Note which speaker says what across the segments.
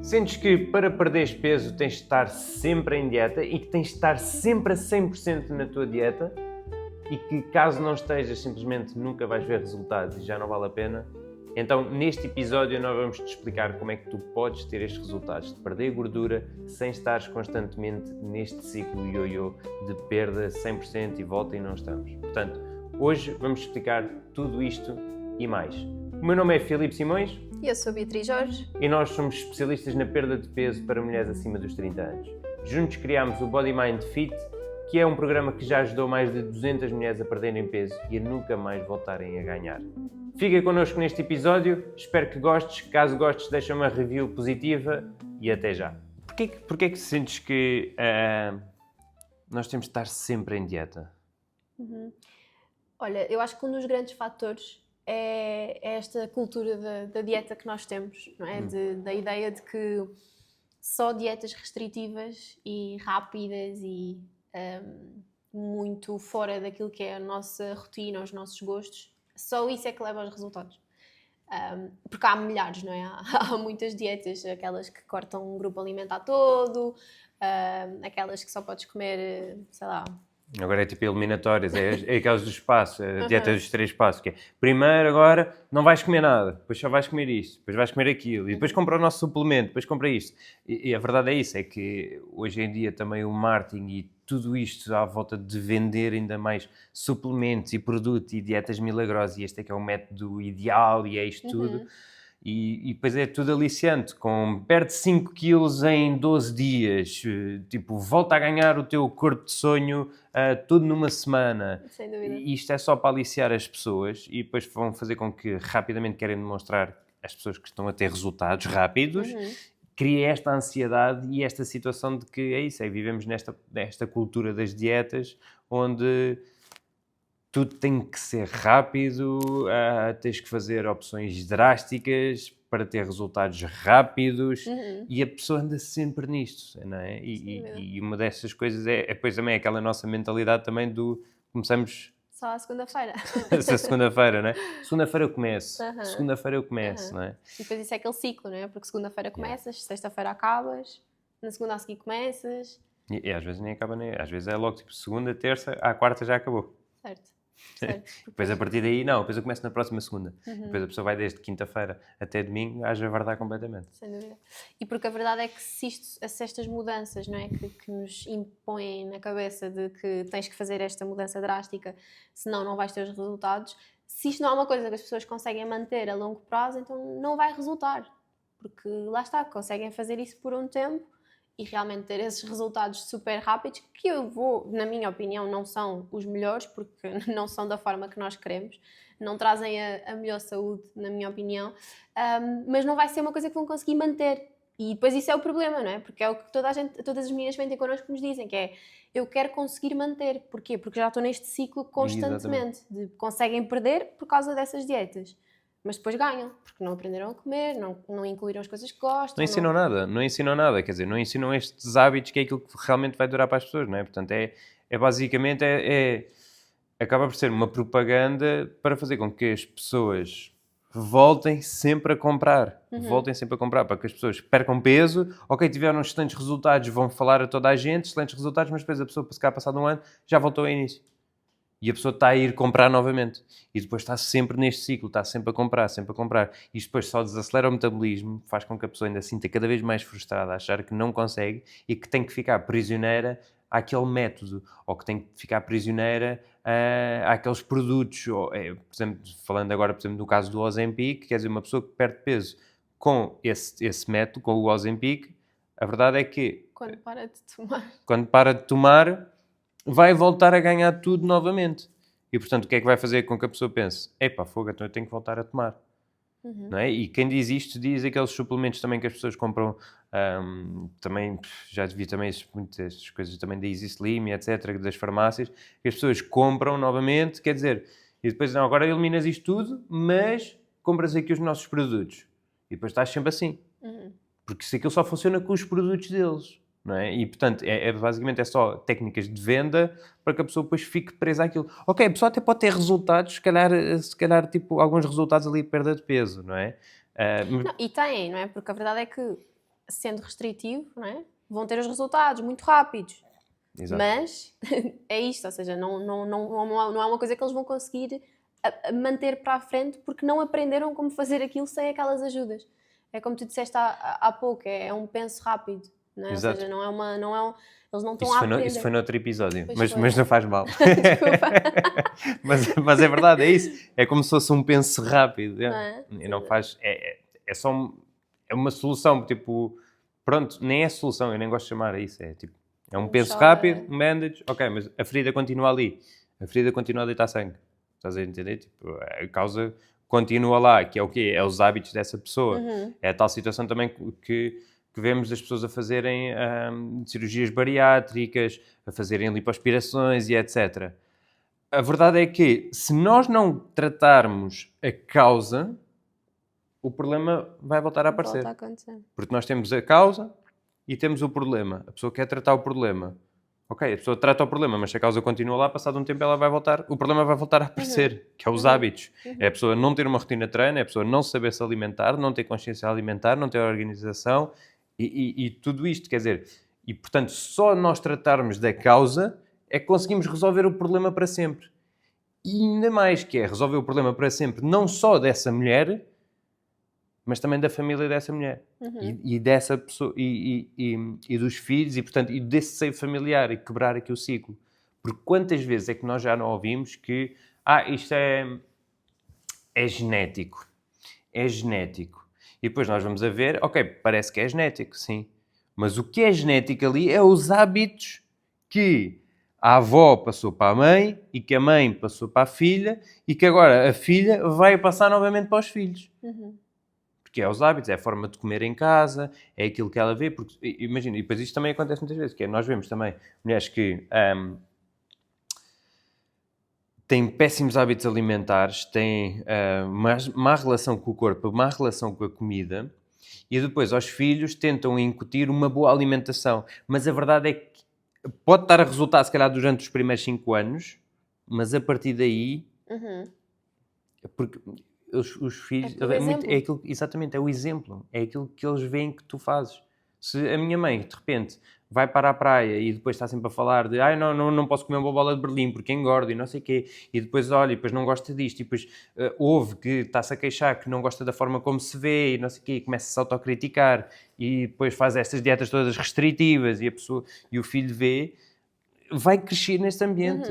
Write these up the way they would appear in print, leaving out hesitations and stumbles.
Speaker 1: Sentes que para perderes peso tens de estar sempre em dieta e que tens de estar sempre a 100% na tua dieta e que caso não estejas simplesmente nunca vais ver resultados e já não vale a pena? Então neste episódio nós vamos te explicar como é que tu podes ter estes resultados de perder gordura sem estares constantemente neste ciclo ioiô de perda 100% e volta e não estamos. Portanto, hoje vamos explicar tudo isto e mais. O meu nome é Filipe Simões.
Speaker 2: E eu sou a Beatriz Jorge.
Speaker 1: E nós somos especialistas na perda de peso para mulheres acima dos 30 anos. Juntos criámos o Body Mind Fit, que é um programa que já ajudou mais de 200 mulheres a perderem peso e a nunca mais voltarem a ganhar. Fica connosco neste episódio, espero que gostes. Caso gostes, deixa uma review positiva e até já. Porquê é que sentes que nós temos de estar sempre em dieta?
Speaker 2: Olha, eu acho que um dos grandes fatores é esta cultura da dieta que nós temos, não é? Da ideia de que só dietas restritivas e rápidas e muito fora daquilo que é a nossa rotina, os nossos gostos, só isso é que leva aos resultados. Porque há milhares, não é? Há muitas dietas, aquelas que cortam um grupo alimentar todo, aquelas que só podes comer, sei lá...
Speaker 1: Agora é tipo eliminatórias, é aquelas do espaço, a dieta dos 3 passos, que é primeiro agora não vais comer nada, depois só vais comer isto, depois vais comer aquilo, e depois compra o nosso suplemento, depois compra isto. E a verdade é isso, é que hoje em dia também o marketing e tudo isto à volta de vender ainda mais suplementos e produtos e dietas milagrosas, e este é que é o método ideal e é isto tudo. E depois é tudo aliciante, perde 5 quilos em 12 dias, tipo, volta a ganhar o teu corpo de sonho tudo numa semana.
Speaker 2: Sem dúvida.
Speaker 1: E isto é só para aliciar as pessoas e depois vão fazer com que rapidamente querem demonstrar às pessoas que estão a ter resultados rápidos, cria esta ansiedade e esta situação de que é isso, vivemos nesta cultura das dietas, onde... tudo tem que ser rápido, tens que fazer opções drásticas para ter resultados rápidos e a pessoa anda sempre nisto, não é? E uma dessas coisas depois também aquela nossa mentalidade também do começamos...
Speaker 2: Só à segunda-feira.
Speaker 1: Essa segunda-feira, não é? Segunda-feira eu começo, segunda-feira eu começo, não é?
Speaker 2: E depois isso é aquele ciclo, não é? Porque segunda-feira começas, sexta-feira acabas, na segunda a seguir começas.
Speaker 1: E às vezes nem acaba, às vezes é logo tipo segunda, terça, à quarta já acabou.
Speaker 2: Certo.
Speaker 1: Depois a partir daí, não, depois eu começo na próxima segunda. Depois a pessoa vai desde quinta-feira até domingo a javardar completamente.
Speaker 2: Sem dúvida. E porque a verdade é que se estas mudanças, não é, que nos impõem na cabeça de que tens que fazer esta mudança drástica, senão não vais ter os resultados, se isto não é uma coisa que as pessoas conseguem manter a longo prazo, então não vai resultar. Porque lá está, conseguem fazer isso por um tempo e realmente ter esses resultados super rápidos, que na minha opinião, não são os melhores, porque não são da forma que nós queremos, não trazem a melhor saúde, na minha opinião, mas não vai ser uma coisa que vão conseguir manter. E depois isso é o problema, não é? Porque é o que todas as meninas vêm ter connosco que nos dizem, que é, eu quero conseguir manter. Porquê? Porque já estou neste ciclo constantemente, conseguem perder por causa dessas dietas. Mas depois ganham, porque não aprenderam a comer, não incluíram as coisas que gostam.
Speaker 1: Não ensinam nada, quer dizer, não ensinam estes hábitos que é aquilo que realmente vai durar para as pessoas, não é? Portanto, basicamente acaba por ser uma propaganda para fazer com que as pessoas voltem sempre a comprar, para que as pessoas percam peso, ok, tiveram excelentes resultados, vão falar a toda a gente, excelentes resultados, mas depois a pessoa, se calhar passado um ano, já voltou ao início. E a pessoa está a ir comprar novamente. E depois está sempre neste ciclo, está sempre a comprar, sempre a comprar. E depois só desacelera o metabolismo, faz com que a pessoa ainda se sinta cada vez mais frustrada, a achar que não consegue e que tem que ficar prisioneira àquele método, ou que tem que ficar prisioneira àqueles produtos. Por exemplo, falando agora, por exemplo, do caso do Ozempic, quer dizer, uma pessoa que perde peso com esse método, com o Ozempic, a verdade é que...
Speaker 2: Quando
Speaker 1: para de tomar... vai voltar a ganhar tudo novamente. E, portanto, o que é que vai fazer com que a pessoa pense? Epá, fogo, então eu tenho que voltar a tomar. Não é? E quem diz isto, diz aqueles suplementos também que as pessoas compram, também, já vi também muitas coisas também da Easy Slim, etc., das farmácias, que as pessoas compram novamente, quer dizer, e depois, não, agora eliminas isto tudo, mas compras aqui os nossos produtos. E depois estás sempre assim. Porque se aquilo só funciona com os produtos deles. Não é? E, portanto, basicamente é só técnicas de venda para que a pessoa depois fique presa àquilo. Ok, a pessoa até pode ter resultados, se calhar tipo, alguns resultados ali de perda de peso, não é?
Speaker 2: Não, e tem, não é? Porque a verdade é que sendo restritivo, não é? Vão ter os resultados muito rápidos.
Speaker 1: Exato.
Speaker 2: Mas é isto, ou seja, não é uma coisa que eles vão conseguir a manter para a frente porque não aprenderam como fazer aquilo sem aquelas ajudas. É como tu disseste há pouco, é um penso rápido, não é? Ou seja, eles não estão a aprender.
Speaker 1: Isso foi no outro episódio,
Speaker 2: Pois
Speaker 1: mas não faz mal.
Speaker 2: Desculpa.
Speaker 1: mas é verdade, é isso. É como se fosse um penso rápido.
Speaker 2: Não é?
Speaker 1: E não faz... É só... É uma solução, tipo... Pronto, nem é solução, eu nem gosto de chamar isso. É tipo... É um penso rápido, um bandage, ok, mas a ferida continua ali. A ferida continua a deitar sangue. Estás a entender? Tipo, a causa continua lá, que é o quê? É os hábitos dessa pessoa. É a tal situação também que vemos as pessoas a fazerem cirurgias bariátricas, a fazerem lipoaspirações e etc. A verdade é que, se nós não tratarmos a causa, o problema vai voltar a aparecer.
Speaker 2: Volta a acontecer.
Speaker 1: Porque nós temos a causa e temos o problema. A pessoa quer tratar o problema. Ok, a pessoa trata o problema, mas se a causa continua lá, passado um tempo ela vai voltar, o problema vai voltar a aparecer, que é os hábitos. É a pessoa não ter uma rotina de treino, é a pessoa não saber se alimentar, não ter consciência alimentar, não ter organização e tudo isto, quer dizer, e portanto só nós tratarmos da causa é que conseguimos resolver o problema para sempre. E ainda mais que é resolver o problema para sempre, não só dessa mulher, mas também da família dessa mulher e dessa pessoa e dos filhos e portanto e desse seio familiar e quebrar aqui o ciclo. Porque quantas vezes é que nós já não ouvimos que isto é genético, e depois nós vamos a ver, ok, parece que é genético, sim, mas o que é genético ali é os hábitos que a avó passou para a mãe e que a mãe passou para a filha e que agora a filha vai passar novamente para os filhos. Porque é os hábitos, é a forma de comer em casa, é aquilo que ela vê. Porque, imagina, e depois isto também acontece muitas vezes, que é, nós vemos também mulheres que têm péssimos hábitos alimentares, têm má relação com o corpo, má relação com a comida, e depois aos filhos tentam incutir uma boa alimentação. Mas a verdade é que pode estar a resultar, se calhar, durante os primeiros 5 anos, mas a partir daí... Porque os filhos... É aquilo, exatamente, é o exemplo. É aquilo que eles veem que tu fazes. Se a minha mãe, de repente, vai para a praia e depois está sempre a falar de não posso comer uma bola de Berlim porque engordo e não sei o quê, e depois olha, e depois não gosta disto, e depois ouve que está-se a queixar que não gosta da forma como se vê e não sei o quê, e começa-se a autocriticar e depois faz estas dietas todas restritivas e a pessoa, e o filho vê... vai crescer nesse ambiente,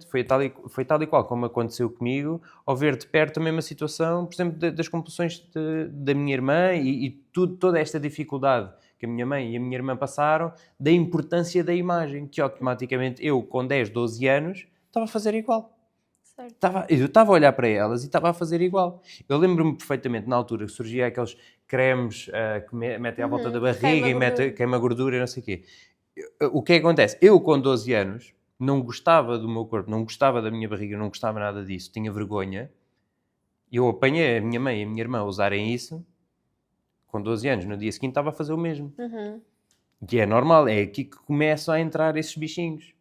Speaker 1: Foi tal e qual como aconteceu comigo, ao ver de perto também uma situação, por exemplo, das compulsões da minha irmã e toda esta dificuldade que a minha mãe e a minha irmã passaram, da importância da imagem, que automaticamente eu, com 10, 12 anos, estava a fazer igual. Eu estava a olhar para elas e estava a fazer igual. Eu lembro-me perfeitamente, na altura, que surgia aqueles cremes que metem à volta da barriga e queima gordura e não sei o quê. O que é que acontece? Eu, com 12 anos, não gostava do meu corpo, não gostava da minha barriga, não gostava nada disso, tinha vergonha. Eu apanhei a minha mãe e a minha irmã a usarem isso, com 12 anos, no dia seguinte estava a fazer o mesmo. Que é normal, é aqui que começam a entrar esses bichinhos.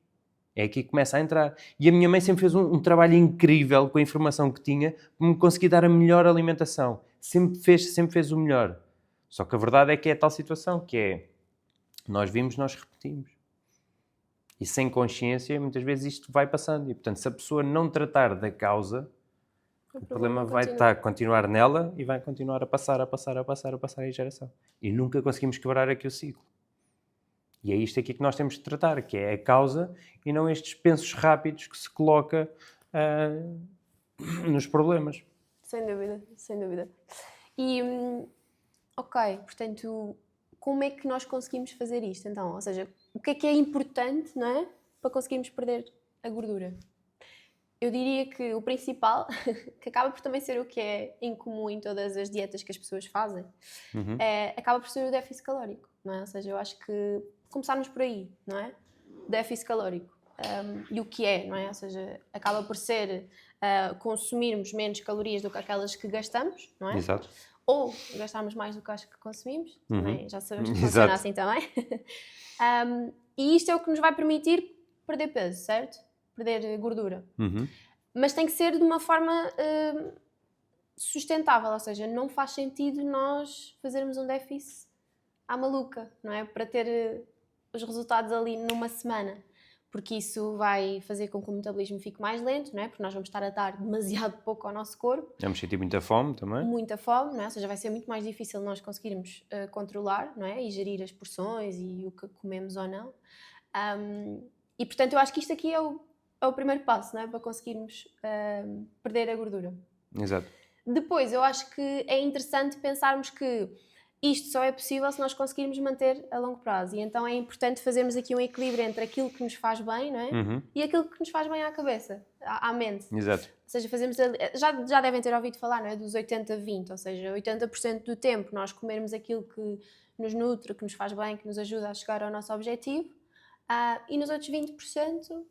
Speaker 1: É aqui que começa a entrar. E a minha mãe sempre fez um trabalho incrível com a informação que tinha para me conseguir dar a melhor alimentação. Sempre fez o melhor. Só que a verdade é que é a tal situação, que é... nós vimos, nós repetimos. E sem consciência, muitas vezes isto vai passando. E, portanto, se a pessoa não tratar da causa, o problema vai continuar nela e vai continuar a passar em geração. E nunca conseguimos quebrar aqui o ciclo. E é isto aqui que nós temos de tratar, que é a causa e não estes pensos rápidos que se coloca nos problemas.
Speaker 2: Sem dúvida. E, ok, portanto... como é que nós conseguimos fazer isto, então? Ou seja, o que é importante, não é? Para conseguirmos perder a gordura? Eu diria que o principal, que acaba por também ser o que é incomum em todas as dietas que as pessoas fazem, acaba por ser o déficit calórico, não é? Ou seja, eu acho que começarmos por aí, não é? Déficit calórico. E o que é, não é? Ou seja, acaba por ser consumirmos menos calorias do que aquelas que gastamos, não é?
Speaker 1: Exato.
Speaker 2: Ou gastarmos mais do que acho que consumimos, também, já sabemos que funciona assim também. E isto é o que nos vai permitir perder peso, certo? Perder gordura. Mas tem que ser de uma forma sustentável, ou seja, não faz sentido nós fazermos um déficit à maluca, não é? Para ter os resultados ali numa semana, porque isso vai fazer com que o metabolismo fique mais lento, não é? Porque nós vamos estar a dar demasiado pouco ao nosso corpo,
Speaker 1: Vamos sentir muita fome também.
Speaker 2: muita fome, não é? Ou seja, vai ser muito mais difícil nós conseguirmos controlar, não é? E gerir as porções e o que comemos ou não. E portanto eu acho que isto aqui é o primeiro passo, não é? Para conseguirmos perder a gordura.
Speaker 1: Exato.
Speaker 2: Depois eu acho que é interessante pensarmos que isto só é possível se nós conseguirmos manter a longo prazo, e então é importante fazermos aqui um equilíbrio entre aquilo que nos faz bem, não é? E aquilo que nos faz bem à cabeça, à mente.
Speaker 1: Exato.
Speaker 2: Ou seja, já devem ter ouvido falar, não é? Dos 80-20, ou seja, 80% do tempo nós comermos aquilo que nos nutre, que nos faz bem, que nos ajuda a chegar ao nosso objetivo, e nos outros 20%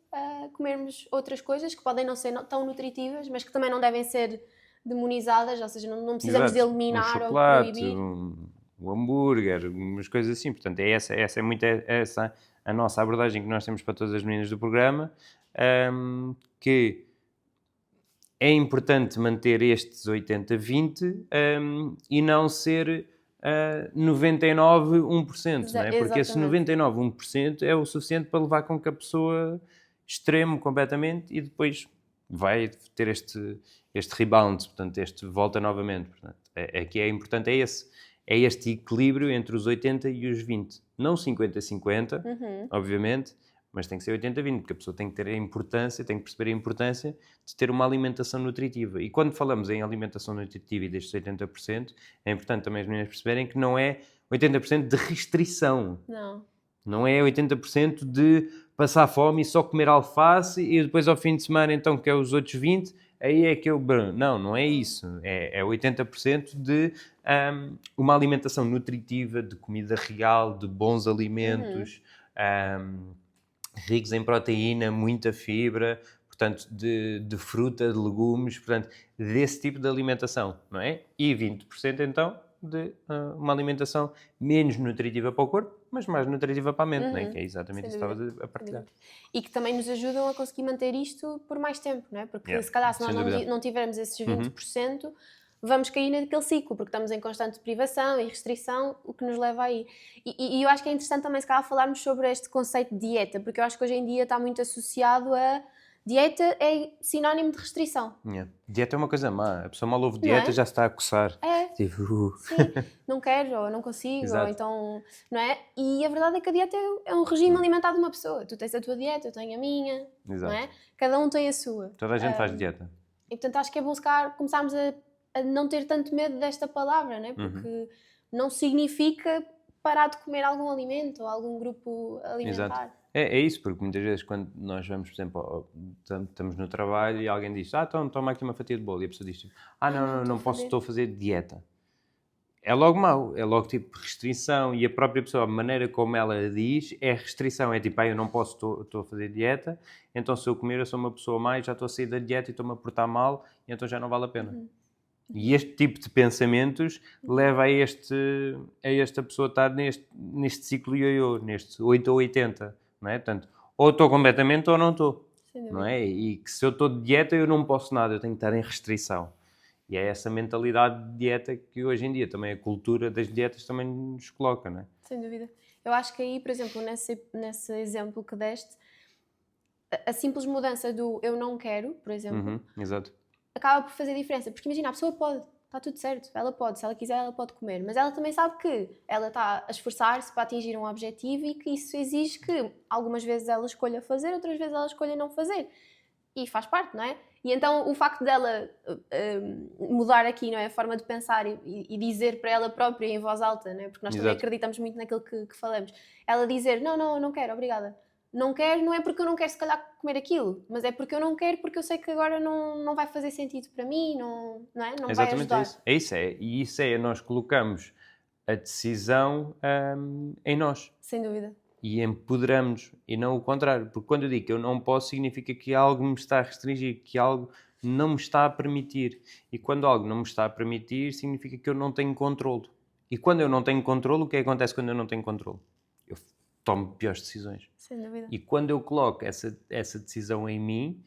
Speaker 2: comermos outras coisas que podem não ser tão nutritivas, mas que também não devem ser demonizadas, ou seja, não precisamos de eliminar ou proibir.
Speaker 1: Um hambúrguer, umas coisas assim. Portanto, essa é muito essa a nossa abordagem que nós temos para todas as meninas do programa, que é importante manter estes 80-20 e não ser 99-1%, não é? Porque esse 99-1% é o suficiente para levar com que a pessoa extreme completamente e depois vai ter este rebound, portanto, este volta novamente. Portanto, aqui é importante, é este equilíbrio entre os 80 e os 20. Não 50-50, obviamente, mas tem que ser 80-20, porque a pessoa tem que ter a importância, tem que perceber a importância de ter uma alimentação nutritiva. E quando falamos em alimentação nutritiva e destes 80%, é importante também as meninas perceberem que não é 80% de restrição. Não é 80% de passar fome e só comer alface e depois ao fim de semana, então, que é os outros 20%, aí é que eu... Não é isso. É 80% de uma alimentação nutritiva, de comida real, de bons alimentos, ricos em proteína, muita fibra, portanto, de fruta, de legumes, portanto, desse tipo de alimentação, não é? E 20% então de uma alimentação menos nutritiva para o corpo, mas mais nutritiva para a mente, não é? Que é exatamente isso que estavas a partilhar.
Speaker 2: E que também nos ajudam a conseguir manter isto por mais tempo, não é? Porque se calhar se nós não tivermos esses 20%, vamos cair naquele ciclo, porque estamos em constante privação e restrição, o que nos leva aí. E eu acho que é interessante também se calhar falarmos sobre este conceito de dieta, porque eu acho que hoje em dia está muito associado a... Dieta é sinónimo de restrição.
Speaker 1: Dieta é uma coisa má. A pessoa mal ouve dieta já se está a coçar.
Speaker 2: Tipo, sim, não quero, ou não consigo, ou então, não é? E a verdade é que a dieta é um regime alimentar de uma pessoa. Tu tens a tua dieta, eu tenho a minha, não é? Cada um tem a sua.
Speaker 1: Toda a gente faz dieta.
Speaker 2: E portanto acho que é bom começarmos a não ter tanto medo desta palavra, não é? Porque não significa parar de comer algum alimento ou algum grupo alimentar.
Speaker 1: Exato. É isso, porque muitas vezes quando nós vamos, por exemplo, estamos no trabalho e alguém diz, então toma aqui uma fatia de bolo, e a pessoa diz, não posso, estou a fazer dieta. É logo mau, é logo tipo restrição, e a própria pessoa, a maneira como ela diz, é restrição, é tipo, eu não posso, estou a fazer dieta, então se eu comer eu sou uma pessoa má, já estou a sair da dieta e estou-me a portar mal, e então já não vale a pena. E este tipo de pensamentos leva a esta pessoa estar neste ciclo ioiô, neste 8 ou 80. Não é? Portanto, ou estou completamente ou não estou, não é? E que se eu estou de dieta eu não posso nada, eu tenho que estar em restrição. E é essa mentalidade de dieta que hoje em dia também a cultura das dietas também nos coloca, não é?
Speaker 2: Sem dúvida. Eu acho que aí, por exemplo, nesse exemplo que deste, a simples mudança do eu não quero, por exemplo,
Speaker 1: exato,
Speaker 2: acaba por fazer diferença. Porque imagina, a pessoa pode, está tudo certo, ela pode, se ela quiser ela pode comer, mas ela também sabe que ela está a esforçar-se para atingir um objetivo e que isso exige que algumas vezes ela escolha fazer, outras vezes ela escolha não fazer, e faz parte, não é? E então o facto dela mudar aqui, não é, a forma de pensar e dizer para ela própria em voz alta, não é? Porque nós também acreditamos muito naquilo que falamos, ela dizer, não quero, obrigada. Não quero, não é porque eu não quero se calhar comer aquilo, mas é porque eu não quero, porque eu sei que agora não vai fazer sentido para mim, não é? Não vai ajudar.
Speaker 1: E isso é, nós colocamos a decisão em nós.
Speaker 2: Sem dúvida.
Speaker 1: E empoderamos, e não o contrário. Porque quando eu digo que eu não posso, significa que algo me está a restringir, que algo não me está a permitir. E quando algo não me está a permitir, significa que eu não tenho controle. E quando eu não tenho controle, o que acontece quando eu não tenho controle? Eu tomo piores decisões.
Speaker 2: Sem dúvida.
Speaker 1: E quando eu coloco essa decisão em mim,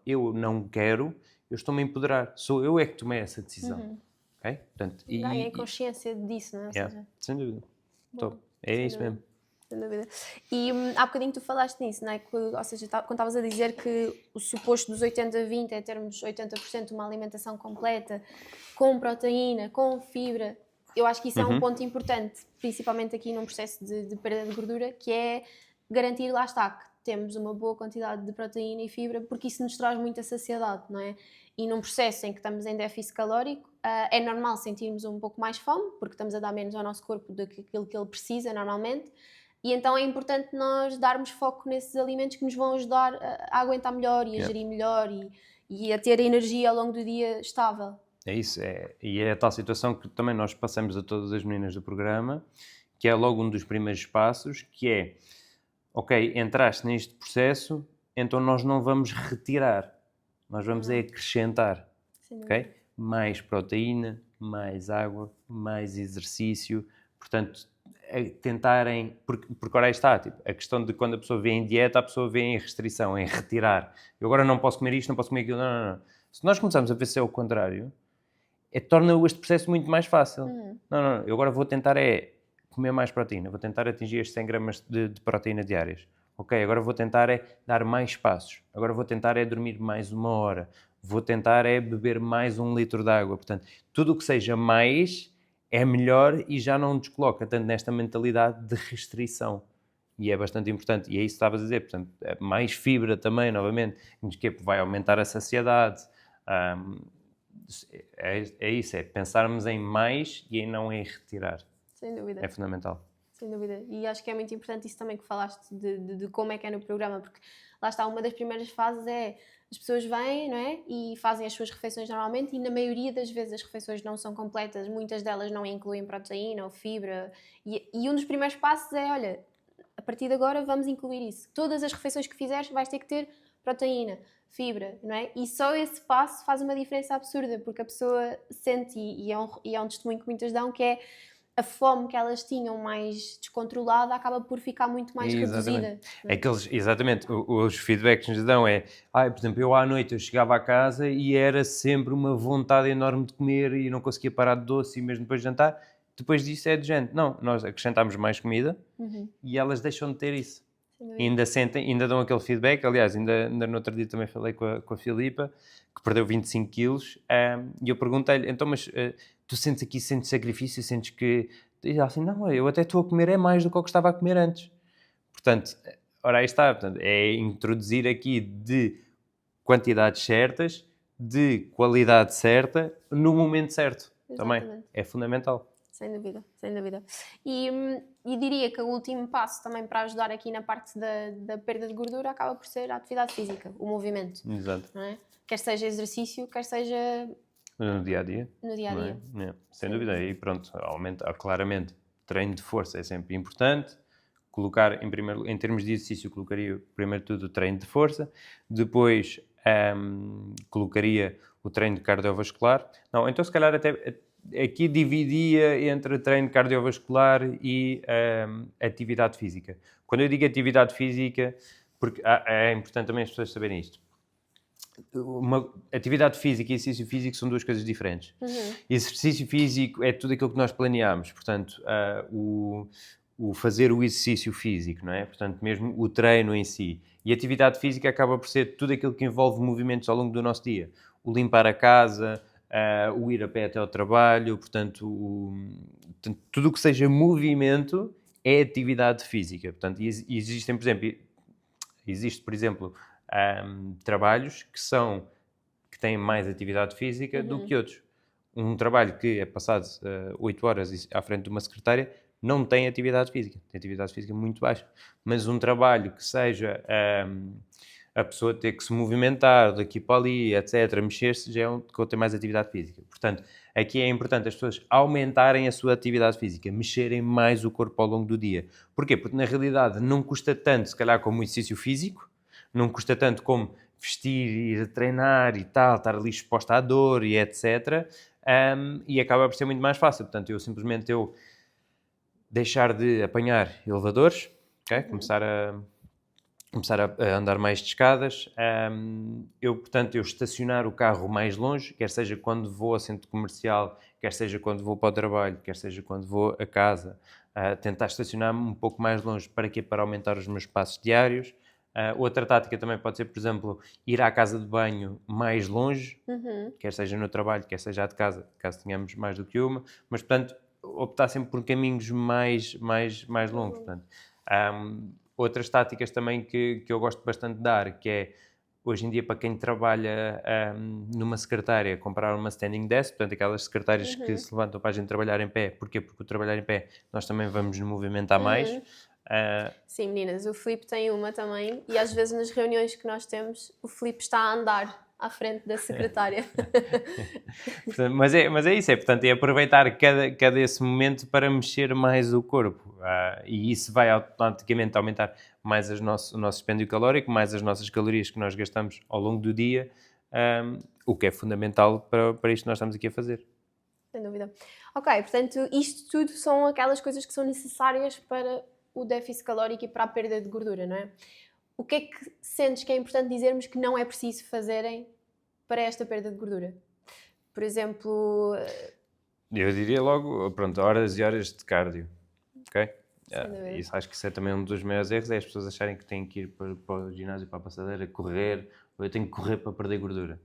Speaker 1: eu não quero, eu estou-me a empoderar. Sou eu é que tomei essa decisão. Ok? Portanto,
Speaker 2: Ganhei consciência disso, não é? Ou seja,
Speaker 1: sem dúvida.
Speaker 2: bom,
Speaker 1: Top. É
Speaker 2: sem
Speaker 1: isso
Speaker 2: dúvida.
Speaker 1: mesmo.
Speaker 2: Sem dúvida. E há bocadinho tu falaste nisso, não é? Ou seja, quando estavas a dizer que o suposto dos 80-20 é termos 80% de uma alimentação completa, com proteína, com fibra, eu acho que isso é um ponto importante, principalmente aqui num processo de perda de gordura, que é garantir, lá está, que temos uma boa quantidade de proteína e fibra, porque isso nos traz muita saciedade, não é? E num processo em que estamos em déficit calórico, é normal sentirmos um pouco mais fome, porque estamos a dar menos ao nosso corpo do que aquilo que ele precisa normalmente. E então é importante nós darmos foco nesses alimentos que nos vão ajudar a aguentar melhor e a gerir melhor e a ter a energia ao longo do dia estável.
Speaker 1: É isso. E é a tal situação que também nós passamos a todas as meninas do programa, que é logo um dos primeiros passos, que é, ok, entraste neste processo, então nós não vamos retirar, nós vamos acrescentar. Ok? Mais proteína, mais água, mais exercício, portanto, tentarem, porque ora aí está, tipo, a questão de quando a pessoa vê em dieta, a pessoa vê em restrição, em retirar. Eu agora não posso comer isto, não posso comer aquilo, não. Se nós começarmos a ver se é o contrário, torna este processo muito mais fácil. Não, eu agora vou tentar comer mais proteína, vou tentar atingir estes 100 gramas de proteína diárias. Ok, agora vou tentar dar mais passos, agora vou tentar dormir mais 1 hora, vou tentar beber mais 1 litro de água. Portanto, tudo o que seja mais é melhor e já não nos coloca tanto nesta mentalidade de restrição. E é bastante importante. E é isso que estavas a dizer. Portanto, mais fibra também, novamente, que vai aumentar a saciedade. É isso, é pensarmos em mais e em não em retirar.
Speaker 2: Sem dúvida.
Speaker 1: É fundamental.
Speaker 2: Sem dúvida. E acho que é muito importante isso também que falaste de como é que é no programa, porque lá está, uma das primeiras fases é as pessoas vêm, não é? E fazem as suas refeições normalmente e na maioria das vezes as refeições não são completas, muitas delas não incluem proteína ou fibra e um dos primeiros passos é, olha, a partir de agora vamos incluir isso. Todas as refeições que fizeres vais ter que ter proteína, fibra, não é? E só esse passo faz uma diferença absurda, porque a pessoa sente, e é um testemunho que muitas dão, que é a fome que elas tinham mais descontrolada acaba por ficar muito mais reduzida.
Speaker 1: Exatamente, os feedbacks que nos dão por exemplo, eu à noite eu chegava a casa e era sempre uma vontade enorme de comer e não conseguia parar de doce e mesmo depois de jantar. Depois disso é de gente, não, nós acrescentámos mais comida e elas deixam de ter isso. E ainda sentem, ainda dão aquele feedback. Aliás, ainda no outro dia também falei com a Filipa, que perdeu 25 quilos, e eu perguntei-lhe, então, mas tu sentes sacrifício, sentes que... E ela assim, não, eu até estou a comer mais do que eu estava a comer antes. Portanto, ora aí está, portanto, é introduzir aqui de quantidades certas, de qualidade certa, no momento certo.
Speaker 2: Exatamente.
Speaker 1: Também é fundamental.
Speaker 2: Sem dúvida, sem dúvida. E diria que o último passo também para ajudar aqui na parte da perda de gordura acaba por ser a atividade física, o movimento.
Speaker 1: Exato.
Speaker 2: Não é? Quer seja exercício, quer seja
Speaker 1: no dia a dia.
Speaker 2: No dia a dia.
Speaker 1: Sem dúvida. E pronto, aumenta claramente. Treino de força é sempre importante. Colocar, em termos de exercício, colocaria primeiro tudo o treino de força. Depois colocaria o treino cardiovascular. Não, então se calhar até aqui dividia entre treino cardiovascular e atividade física. Quando eu digo atividade física, porque é importante também as pessoas saberem isto. Uma atividade física e exercício físico são duas coisas diferentes. Exercício físico é tudo aquilo que nós planeamos, portanto, o fazer o exercício físico, não é? Portanto, mesmo o treino em si. E atuidade física acaba por ser tudo aquilo que envolve movimentos ao longo do nosso dia. O limpar a casa, o ir a pé até ao trabalho, portanto, tudo o que seja movimento é atividade física. Portanto, existe, por exemplo, trabalhos que têm mais atividade física do que outros. Um trabalho que é passado 8 horas à frente de uma secretária não tem atividade física, tem atividade física muito baixa. Mas um trabalho que seja a pessoa ter que se movimentar daqui para ali, etc., mexer-se, já é que tem mais atividade física. Portanto, aqui é importante as pessoas aumentarem a sua atividade física, mexerem mais o corpo ao longo do dia. Porquê? Porque na realidade não custa tanto, se calhar, como o exercício físico, não custa tanto como vestir, ir a treinar e tal, estar ali exposta à dor e etc. E acaba por ser muito mais fácil. Portanto, eu simplesmente deixar de apanhar elevadores, okay? Começar a começar a andar mais de escadas. Portanto, eu estacionar o carro mais longe, quer seja quando vou ao centro comercial, quer seja quando vou para o trabalho, quer seja quando vou a casa, tentar estacionar-me um pouco mais longe. Para quê? Para aumentar os meus passos diários. Outra tática também pode ser, por exemplo, ir à casa de banho mais longe, quer seja no trabalho, quer seja de casa, caso tenhamos mais do que uma, mas, portanto, optar sempre por caminhos mais longos. Portanto, outras táticas também que eu gosto bastante de dar, que é, hoje em dia, para quem trabalha numa secretária, comprar uma standing desk, portanto, aquelas secretárias que se levantam para a gente trabalhar em pé. Porquê? Porque o trabalhar em pé nós também vamos nos movimentar mais.
Speaker 2: Sim, meninas, o Filipe tem uma também e às vezes nas reuniões que nós temos, o Filipe está a andar à frente da secretária.
Speaker 1: Portanto, mas é isso, portanto, é aproveitar cada esse momento para mexer mais o corpo. E isso vai automaticamente aumentar mais o nosso dispêndio calórico, mais as nossas calorias que nós gastamos ao longo do dia, o que é fundamental para isto que nós estamos aqui a fazer.
Speaker 2: Sem dúvida. Ok, portanto, isto tudo são aquelas coisas que são necessárias para o déficit calórico e para a perda de gordura, não é? O que é que sentes que é importante dizermos que não é preciso fazerem para esta perda de gordura? Por exemplo...
Speaker 1: Eu diria logo, pronto, horas e horas de cardio, ok? Isso, acho que isso é também um dos maiores erros, é as pessoas acharem que têm que ir para o ginásio, para a passadeira, correr, ou eu tenho que correr para perder gordura.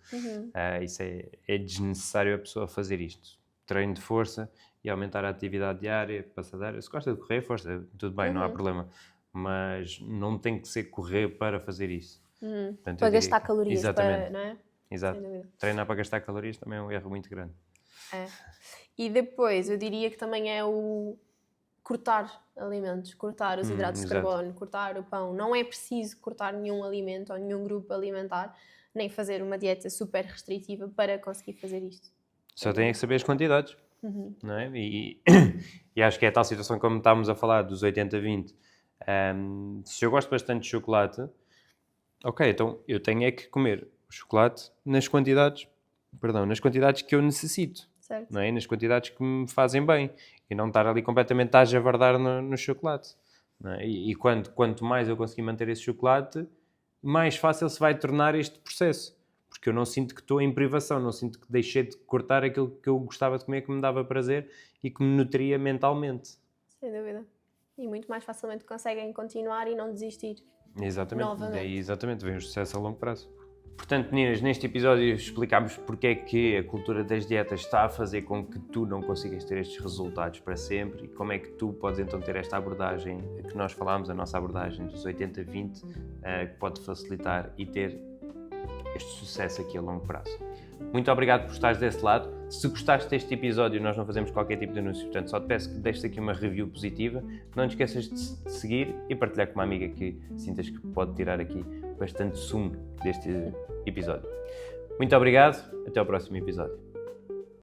Speaker 1: Isso é desnecessário a pessoa fazer isto. Treino de força e aumentar a atividade diária, passadeira. Se gosta de correr, força, tudo bem, não há problema. Mas não tem que ser correr para fazer isso. Portanto,
Speaker 2: para gastar calorias,
Speaker 1: exatamente.
Speaker 2: não é?
Speaker 1: Exato. Treinar para gastar calorias também é um erro muito grande.
Speaker 2: E depois, eu diria que também é o cortar alimentos, cortar os hidratos de carbono, cortar o pão. Não é preciso cortar nenhum alimento ou nenhum grupo alimentar, nem fazer uma dieta super restritiva para conseguir fazer isto.
Speaker 1: Só tem que saber as quantidades, não é? E acho que é a tal situação como estávamos a falar dos 80-20. Se eu gosto bastante de chocolate, ok, então eu tenho é que comer o chocolate nas quantidades que eu necessito,
Speaker 2: certo.
Speaker 1: Não é? Nas quantidades que me fazem bem, e não estar ali completamente a javardar no chocolate, não é? E quanto mais eu conseguir manter esse chocolate, mais fácil se vai tornar este processo, porque eu não sinto que estou em privação, não sinto que deixei de cortar aquilo que eu gostava de comer, que me dava prazer e que me nutria mentalmente.
Speaker 2: Sem dúvida. E muito mais facilmente conseguem continuar e não desistir.
Speaker 1: Exatamente.
Speaker 2: Novamente.
Speaker 1: Daí exatamente vem o sucesso a longo prazo. Portanto, meninas, neste episódio explicámos porque é que a cultura das dietas está a fazer com que tu não consigas ter estes resultados para sempre e como é que tu podes então ter esta abordagem que nós falámos, a nossa abordagem dos 80-20, que pode facilitar e ter este sucesso aqui a longo prazo. Muito obrigado por estares desse lado. Se gostaste deste episódio, nós não fazemos qualquer tipo de anúncio, portanto só te peço que deixes aqui uma review positiva. Não te esqueças de seguir e partilhar com uma amiga que sintas que pode tirar aqui bastante sumo deste episódio. Muito obrigado, até ao próximo episódio.